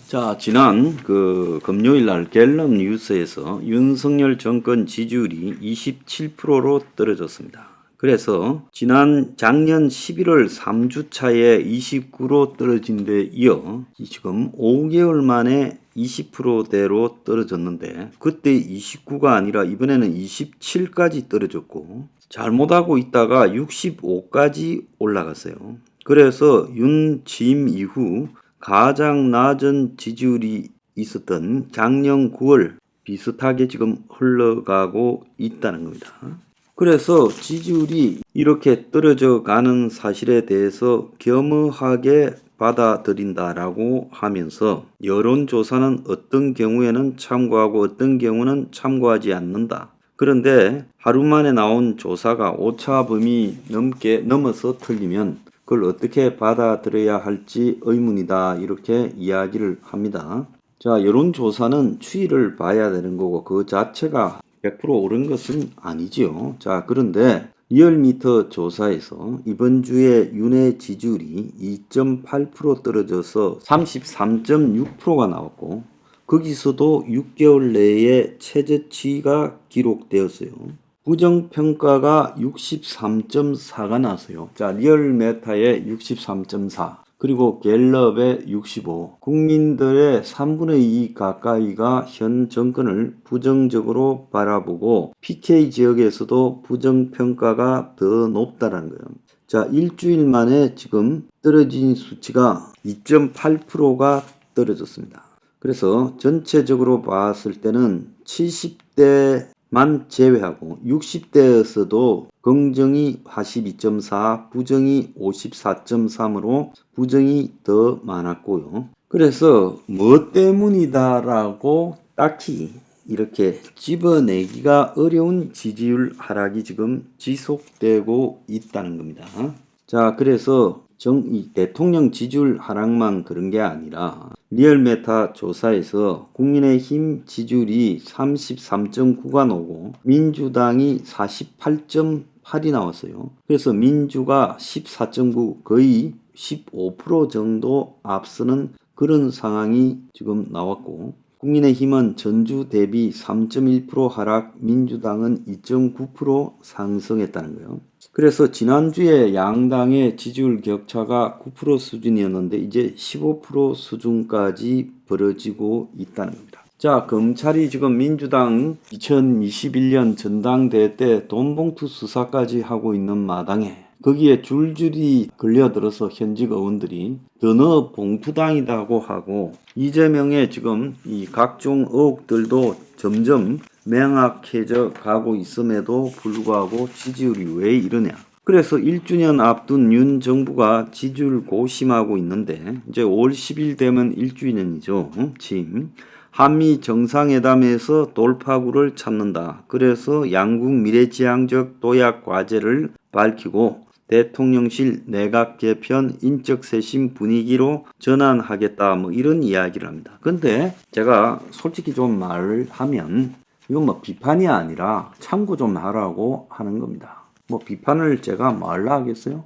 자, 지난 금요일 날 갤럽 뉴스에서 윤석열 정권 지지율이 27%로 떨어졌습니다. 그래서 작년 11월 3주 차에 29로 떨어진 데 이어 지금 5개월 만에 20%대로 떨어졌는데, 그때 29가 아니라 이번에는 27까지 떨어졌고, 잘못하고 있다가 65까지 올라갔어요. 그래서 윤짐 이후 가장 낮은 지지율이 있었던 작년 9월 비슷하게 지금 흘러가고 있다는 겁니다. 그래서 지지율이 이렇게 떨어져 가는 사실에 대해서 겸허하게 받아들인다라고 하면서, 여론조사는 어떤 경우에는 참고하고 어떤 경우는 참고하지 않는다. 그런데 하루 만에 나온 조사가 오차 범위 넘어서 틀리면 그걸 어떻게 받아들여야 할지 의문이다, 이렇게 이야기를 합니다. 자, 여론조사는 추이를 봐야 되는 거고 그 자체가 100% 옳은 것은 아니지요. 자, 그런데 리얼미터 조사에서 이번 주에 윤의 지지율이 2.8% 떨어져서 33.6%가 나왔고, 거기서도 6개월 내에 최저치가 기록되었어요. 부정평가가 63.4가 나왔어요. 자, 리얼메타의 63.4, 그리고 갤럽의 65, 국민들의 3분의 2 가까이가 현 정권을 부정적으로 바라보고 PK 지역에서도 부정평가가 더 높다는 거예요. 자, 일주일 만에 지금 떨어진 수치가 2.8%가 떨어졌습니다. 그래서 전체적으로 봤을 때는 70대만 제외하고 60대에서도 긍정이 42.4, 부정이 54.3으로 부정이 더 많았고요. 그래서 뭐 때문이다라고 딱히 이렇게 집어내기가 어려운 지지율 하락이 지금 지속되고 있다는 겁니다. 자, 그래서 이 대통령 지지율 하락만 그런 게 아니라 리얼메타 조사에서 국민의힘 지지율이 33.9가 나오고 민주당이 48.8이 나왔어요. 그래서 민주가 14.9, 거의 15% 정도 앞서는 그런 상황이 지금 나왔고, 국민의힘은 전주 대비 3.1% 하락, 민주당은 2.9% 상승했다는 거예요. 그래서 지난주에 양당의 지지율 격차가 9% 수준이었는데 이제 15% 수준까지 벌어지고 있다는 겁니다. 자, 검찰이 지금 민주당 2021년 전당대회 때 돈봉투 수사까지 하고 있는 마당에 거기에 줄줄이 걸려들어서 현직 의원들이 더 넣어 봉투당이라고 하고, 이재명의 지금 이 각종 의혹들도 점점 명확해져 가고 있음에도 불구하고 지지율이 왜 이러냐. 그래서 1주년 앞둔 윤 정부가 지지율 고심하고 있는데, 이제 5월 10일 되면 1주년이죠. 지금 한미 정상회담에서 돌파구를 찾는다. 그래서 양국 미래지향적 도약 과제를 밝히고 대통령실 내각 개편 인적 쇄신 분위기로 전환하겠다, 뭐 이런 이야기를 합니다. 근데 제가 솔직히 좀 말을 하면 이건 뭐 비판이 아니라 참고 좀 하라고 하는 겁니다. 뭐 비판을 제가 말라 하겠어요?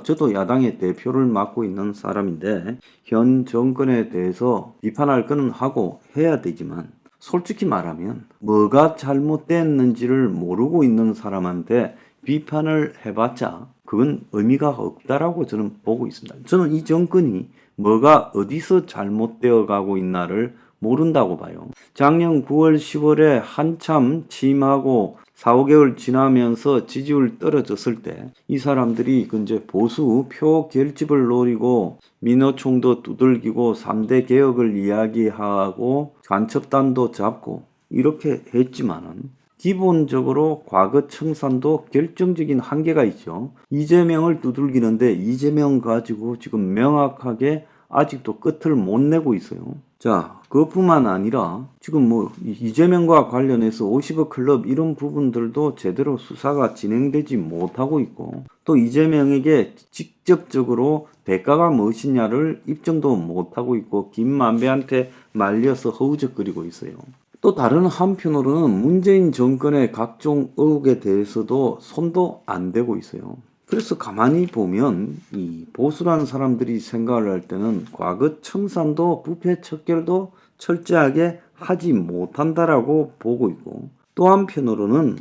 저도 야당의 대표를 맡고 있는 사람인데 현 정권에 대해서 비판할 거는 하고 해야 되지만, 솔직히 말하면 뭐가 잘못됐는지를 모르고 있는 사람한테 비판을 해봤자 그건 의미가 없다라고 저는 보고 있습니다. 저는 이 정권이 뭐가 어디서 잘못되어 가고 있나를 모른다고 봐요. 작년 9월 10월에 한참 취임하고 4, 5개월 지나면서 지지율 떨어졌을 때 이 사람들이 이제 보수 표 결집을 노리고 민노총도 두들기고 3대 개혁을 이야기하고 간첩단도 잡고 이렇게 했지만은, 기본적으로 과거 청산도 결정적인 한계가 있죠. 이재명을 두들기는데 이재명 가지고 지금 명확하게 아직도 끝을 못 내고 있어요. 자, 그것뿐만 아니라 지금 뭐 이재명과 관련해서 50억 클럽 이런 부분들도 제대로 수사가 진행되지 못하고 있고, 또 이재명에게 직접적으로 대가가 무엇이냐를 입증도 못하고 있고 김만배한테 말려서 허우적거리고 있어요. 또 다른 한편으로는 문재인 정권의 각종 의혹에 대해서도 손도 안 대고 있어요. 그래서 가만히 보면 이 보수라는 사람들이 생각을 할 때는 과거 청산도 부패 척결도 철저하게 하지 못한다라고 보고 있고, 또 한편으로는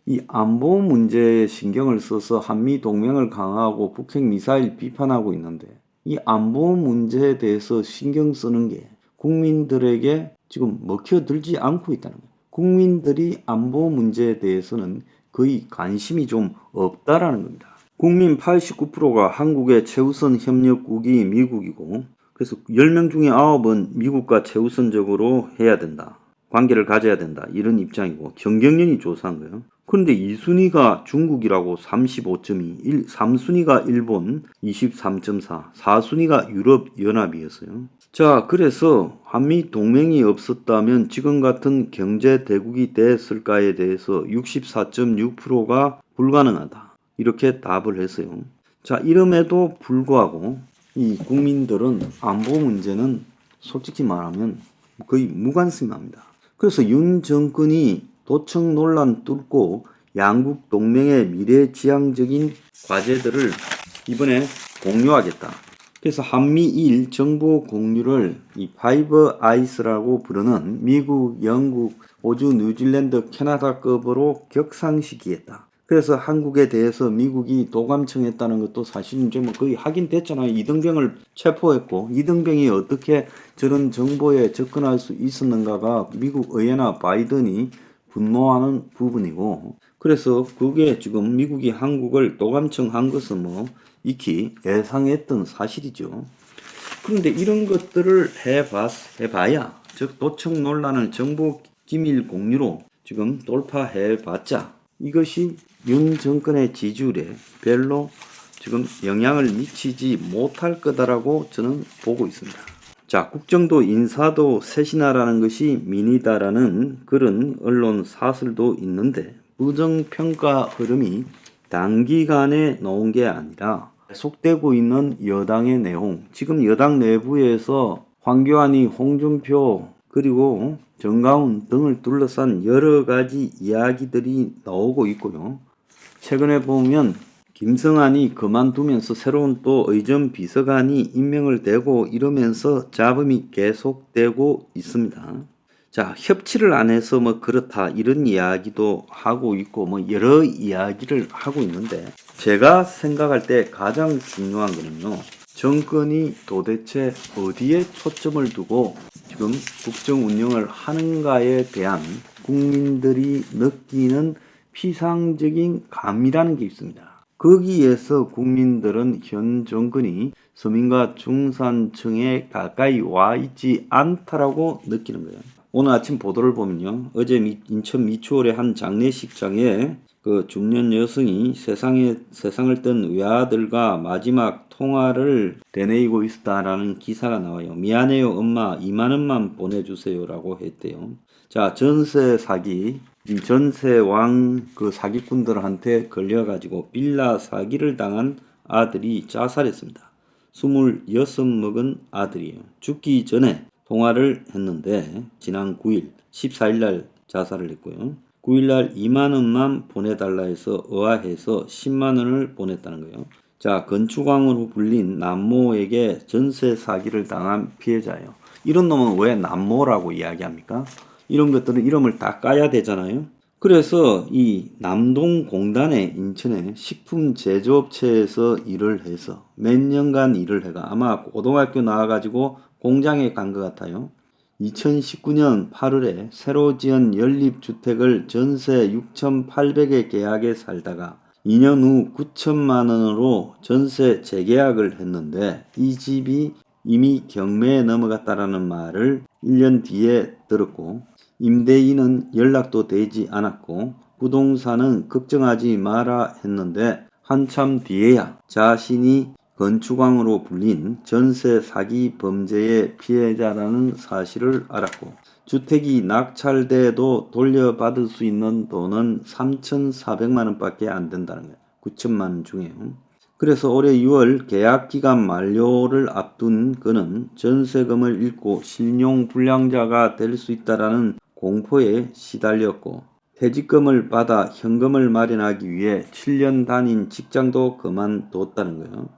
이 안보 문제에 신경을 써서 한미 동맹을 강화하고 북핵 미사일 비판하고 있는데, 이 안보 문제에 대해서 신경 쓰는 게 국민들에게 지금 먹혀들지 않고 있다는 거예요. 국민들이 안보 문제에 대해서는 거의 관심이 좀 없다라는 겁니다. 국민 89%가 한국의 최우선 협력국이 미국이고, 그래서 10명 중에 9은 미국과 최우선적으로 해야 된다, 관계를 가져야 된다, 이런 입장이고, 정경련이 조사한 거예요. 그런데 2순위가 중국이라고 35.2, 3순위가 일본 23.4, 4순위가 유럽연합이었어요. 자, 그래서 한미 동맹이 없었다면 지금 같은 경제 대국이 됐을까에 대해서 64.6%가 불가능하다, 이렇게 답을 했어요. 자, 이름에도 불구하고 이 국민들은 안보 문제는 솔직히 말하면 거의 무관심합니다. 그래서 윤 정권이 도청 논란 뚫고 양국 동맹의 미래지향적인 과제들을 이번에 공유하겠다. 그래서 한미일 정보 공유를 이 파이브 아이스라고 부르는 미국, 영국, 호주, 뉴질랜드, 캐나다급으로 격상시키겠다. 그래서 한국에 대해서 미국이 도감청했다는 것도 사실은 좀 거의 확인됐잖아요. 이등병을 체포했고, 이등병이 어떻게 저런 정보에 접근할 수 있었는가가 미국 의회나 바이든이 분노하는 부분이고, 그래서 그게 지금 미국이 한국을 도감청한 것은 뭐 익히 예상했던 사실이죠. 그런데 이런 것들을 해봐야, 즉 도청 논란을 정보 기밀 공유로 지금 돌파해봤자 이것이 윤 정권의 지지율에 별로 지금 영향을 미치지 못할 거다라고 저는 보고 있습니다. 자, 국정도 인사도 셋이나라는 것이 민이다라는 그런 언론 사설도 있는데, 부정평가 흐름이 단기간에 나온 게 아니라 계속되고 있는 여당의 내용, 지금 여당 내부에서 황교안이 홍준표 그리고 정가운 등을 둘러싼 여러 가지 이야기들이 나오고 있고요. 최근에 보면 김성환이 그만두면서 새로운 또 의전 비서관이 임명을 되고 이러면서 잡음이 계속되고 있습니다. 자, 협치를 안 해서 뭐 그렇다, 이런 이야기도 하고 있고 뭐 여러 이야기를 하고 있는데, 제가 생각할 때 가장 중요한 거는요, 정권이 도대체 어디에 초점을 두고 지금 국정 운영을 하는가에 대한 국민들이 느끼는 피상적인 감이라는 게 있습니다. 거기에서 국민들은 현 정권이 서민과 중산층에 가까이 와 있지 않다라고 느끼는 거예요. 오늘 아침 보도를 보면요, 어제 인천 미추홀의 한 장례식장에 그 중년 여성이 세상을 뜬 외아들과 마지막 통화를 되뇌이고 있었다라는 기사가 나와요. 미안해요 엄마, 2만 원만 보내주세요라고 했대요. 자, 전세 사기, 전세왕 그 사기꾼들한테 걸려가지고 빌라 사기를 당한 아들이 자살했습니다. 26 먹은 아들이에요. 죽기 전에 통화를 했는데 지난 9일, 14일날 자살을 했고요. 9일날 2만원만 보내달라 해서 의아해서 10만원을 보냈다는 거예요. 자, 건축왕으로 불린 남모에게 전세 사기를 당한 피해자예요. 이런 놈은 왜 남모라고 이야기합니까? 이런 것들은 이름을 다 까야 되잖아요. 그래서 이 남동공단에 인천의 식품 제조업체에서 일을 해서 몇 년간 일을 해가 아마 고등학교 나와가지고 공장에 간 것 같아요. 2019년 8월에 새로 지은 연립주택을 전세 6,800에 계약에 살다가 2년 후 9천만 원으로 전세 재계약을 했는데 이 집이 이미 경매에 넘어갔다라는 말을 1년 뒤에 들었고, 임대인은 연락도 되지 않았고 부동산은 걱정하지 마라 했는데 한참 뒤에야 자신이 건축왕으로 불린 전세 사기 범죄의 피해자라는 사실을 알았고, 주택이 낙찰돼도 돌려받을 수 있는 돈은 3,400만 원밖에 안 된다는 거예요. 9천만 원 중에요. 그래서 올해 6월 계약기간 만료를 앞둔 그는 전세금을 잃고 신용불량자가 될 수 있다라는 공포에 시달렸고, 퇴직금을 받아 현금을 마련하기 위해 7년 다닌 직장도 그만뒀다는 거예요.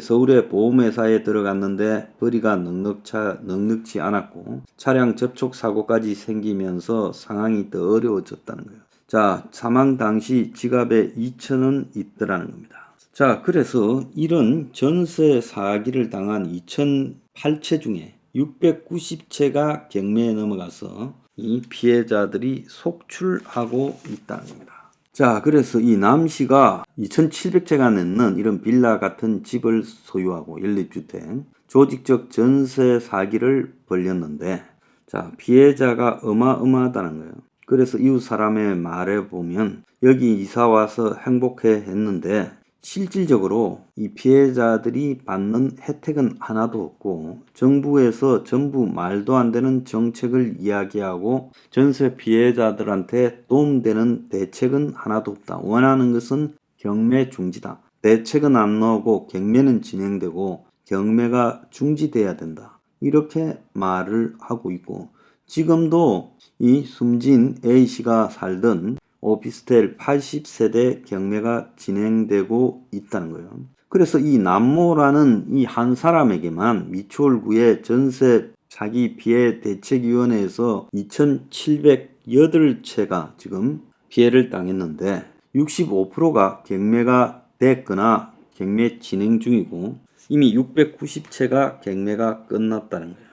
서울의 보험회사에 들어갔는데 벌이가 넉넉치 않았고 차량 접촉 사고까지 생기면서 상황이 더 어려워졌다는 거예요. 자, 사망 당시 지갑에 2,000원 있더라는 겁니다. 자, 그래서 이런 전세 사기를 당한 2,008채 중에 690채가 경매에 넘어가서 이 피해자들이 속출하고 있다는 겁니다. 자, 그래서 이 남씨가 2,700채가 넘는 이런 빌라 같은 집을 소유하고 연립주택, 조직적 전세 사기를 벌였는데, 자, 피해자가 어마어마하다는 거예요. 그래서 이웃 사람의 말에 보면 여기 이사 와서 행복해 했는데 실질적으로 이 피해자들이 받는 혜택은 하나도 없고 정부에서 전부 말도 안 되는 정책을 이야기하고 전세 피해자들한테 도움되는 대책은 하나도 없다. 원하는 것은 경매 중지다. 대책은 안 나오고 경매는 진행되고 경매가 중지돼야 된다. 이렇게 말을 하고 있고 지금도 이 숨진 A씨가 살던 오피스텔 80세대 경매가 진행되고 있다는 거예요. 그래서 이 남모라는 이 한 사람에게만 미추홀구의 전세 사기 피해 대책위원회에서 2,708채가 지금 피해를 당했는데 65%가 경매가 됐거나 경매 진행 중이고 이미 690채가 경매가 끝났다는 거예요.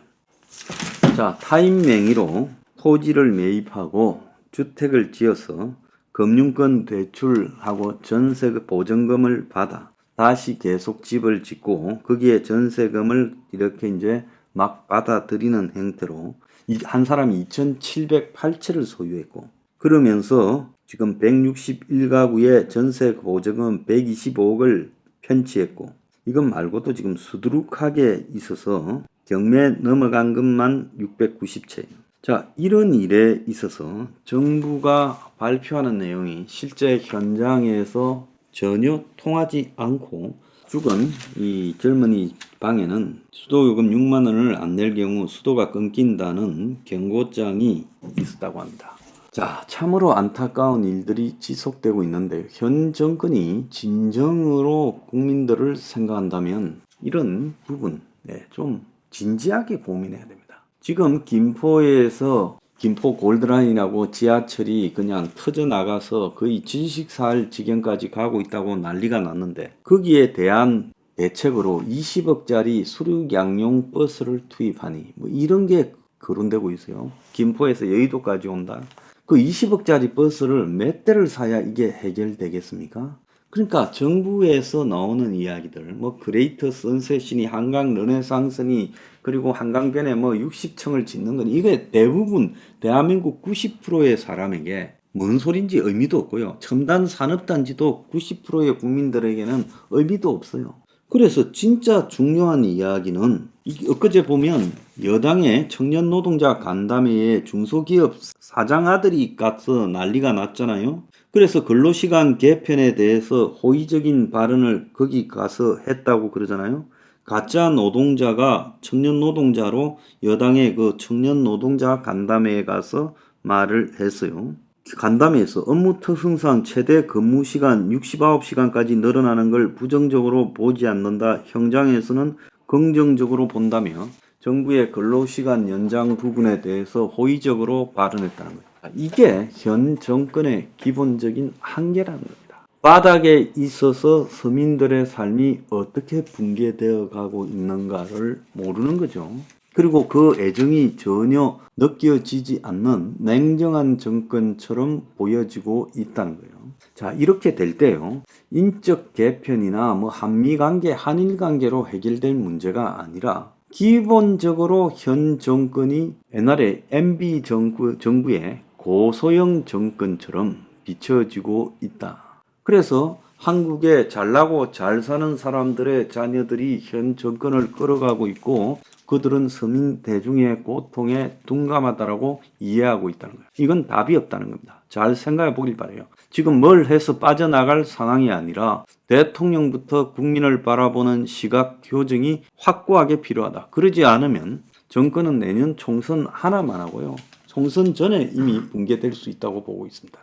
자, 타인 명의로 토지를 매입하고 주택을 지어서 금융권 대출하고 전세 보증금을 받아 다시 계속 집을 짓고 거기에 전세금을 이렇게 이제 막 받아들이는 형태로 한 사람이 2,708채를 소유했고 그러면서 지금 161가구의 전세 보증금 125억을 편취했고 이것 말고도 지금 수두룩하게 있어서 경매 넘어간 것만 690채예요. 자, 이런 일에 있어서 정부가 발표하는 내용이 실제 현장에서 전혀 통하지 않고 죽은 이 젊은이 방에는 수도요금 6만 원을 안 낼 경우 수도가 끊긴다는 경고장이 있었다고 합니다. 자, 참으로 안타까운 일들이 지속되고 있는데 현 정권이 진정으로 국민들을 생각한다면 이런 부분 좀 진지하게 고민해야 됩니다. 지금 김포에서 김포 골드라인이라고 지하철이 그냥 터져나가서 거의 질식사할 지경까지 가고 있다고 난리가 났는데 거기에 대한 대책으로 20억짜리 수륙양용 버스를 투입하니 뭐 이런 게 거론되고 있어요. 김포에서 여의도까지 온다. 그 20억짜리 버스를 몇 대를 사야 이게 해결되겠습니까? 그러니까 정부에서 나오는 이야기들, 뭐 그레이터 선셋이니 한강 르네상스니 그리고 한강변에 뭐 60층을 짓는 건 이게 대부분 대한민국 90%의 사람에게 뭔 소린지 의미도 없고요. 첨단 산업단지도 90%의 국민들에게는 의미도 없어요. 그래서 진짜 중요한 이야기는 엊그제 보면 여당의 청년 노동자 간담회에 중소기업 사장 아들이 가서 난리가 났잖아요. 그래서 근로시간 개편에 대해서 호의적인 발언을 거기 가서 했다고 그러잖아요. 가짜 노동자가 청년 노동자로 여당의 그 청년 노동자 간담회에 가서 말을 했어요. 간담회에서 업무 특성상 최대 근무시간 69시간까지 늘어나는 걸 부정적으로 보지 않는다. 현장에서는 긍정적으로 본다며 정부의 근로시간 연장 부분에 대해서 호의적으로 발언했다는 거예요. 이게 현 정권의 기본적인 한계라는 겁니다. 바닥에 있어서 서민들의 삶이 어떻게 붕괴되어 가고 있는가를 모르는 거죠. 그리고 그 애정이 전혀 느껴지지 않는 냉정한 정권처럼 보여지고 있다는 거예요. 자, 이렇게 될 때요. 인적 개편이나 뭐 한미 관계, 한일 관계로 해결될 문제가 아니라 기본적으로 현 정권이 옛날에 MB 정부의 고소형 정권처럼 비춰지고 있다. 그래서 한국에 잘나고 잘 사는 사람들의 자녀들이 현 정권을 끌어가고 있고 그들은 서민 대중의 고통에 둔감하다라고 이해하고 있다는 거예요. 이건 답이 없다는 겁니다. 잘 생각해 보길 바라요. 지금 뭘 해서 빠져나갈 상황이 아니라 대통령부터 국민을 바라보는 시각 교정이 확고하게 필요하다. 그러지 않으면 정권은 내년 총선 하나만 하고요. 총선 전에 이미 붕괴될 수 있다고 보고 있습니다.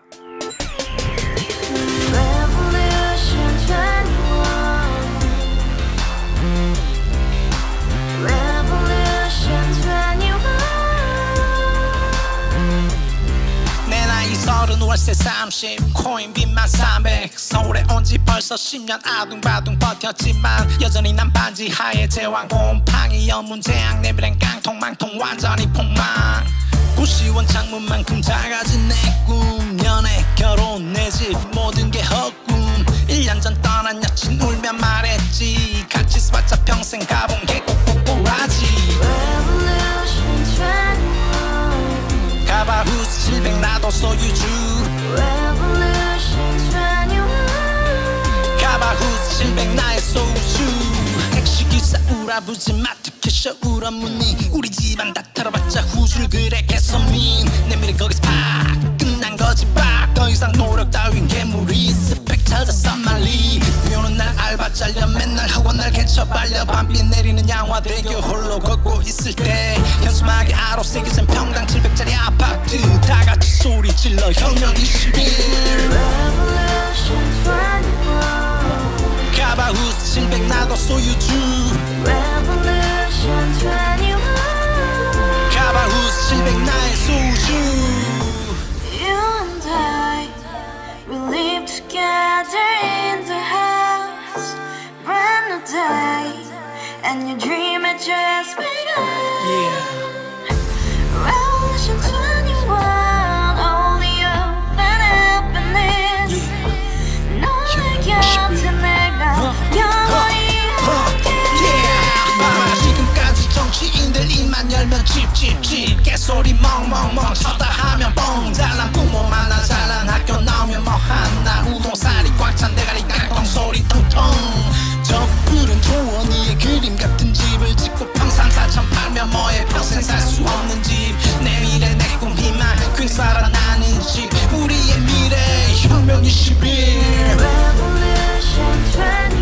서른 월세 30 코인빚만 300 서울에 온 지 벌써 10년 아둥바둥 버텼지만 여전히 난 반지 하에 제왕 곰팡이 연문제약 내비랑 깡통망통 완전히 폭망 고시원 창문만큼 작아진 내 꿈 연애 결혼 내 집 모든 게 헛꿈 1년 전 떠난 여친 울며 말했지 같이 살자 평생 가본 게 꼭꼭꼭하지 Revolution 21 가봐 후스 700 나도 소유주 Revolution 21 가봐 후스 700 나의 소유주 택시기사 우라부지 마트 캐셔 울어무니 우리 집안 다 털어봤자 후줄 그래 개선민 내 미래 거기서 팍 끝난 거지 팍더 이상 노력 따윈 괴물이 스펙 찾아서 말리 비오는 날 알바 잘려 맨날 학원 날 개쳐 발려 밤비 내리는 양화대교 홀로 걷고 있을 때 현수막에 아로새기 센 평당 700짜리 아파트 다같이 소리 질러 혁명 21 Revolution 21 가봐 후스 700 나도 소유주 Revolution 21 가봐 후스 700 나의 소유주 You and I, we live together in the house. Brand new day, and your dream had just begun. Yeah. Revolution 21, only open happiness. 너의 곁에 내가 영원히 봐봐 지금까지 정치인들 입만 열면 찝찝찝 개소리 멍멍멍 쳤다 하면 뻥 잘난 부모 만나 잘난 학교 나오면 뭐 하나 우동살이 꽉 찬 대가리 깡통 소리 텅텅 저 푸른 조원이의 그림 같은 집을 짓고 평상사천 팔면 뭐해 평생 살 수 없는 집 내 미래 내 꿈 희망 퀸 살아나는 집 우리의 미래 혁명 21 Revolution 21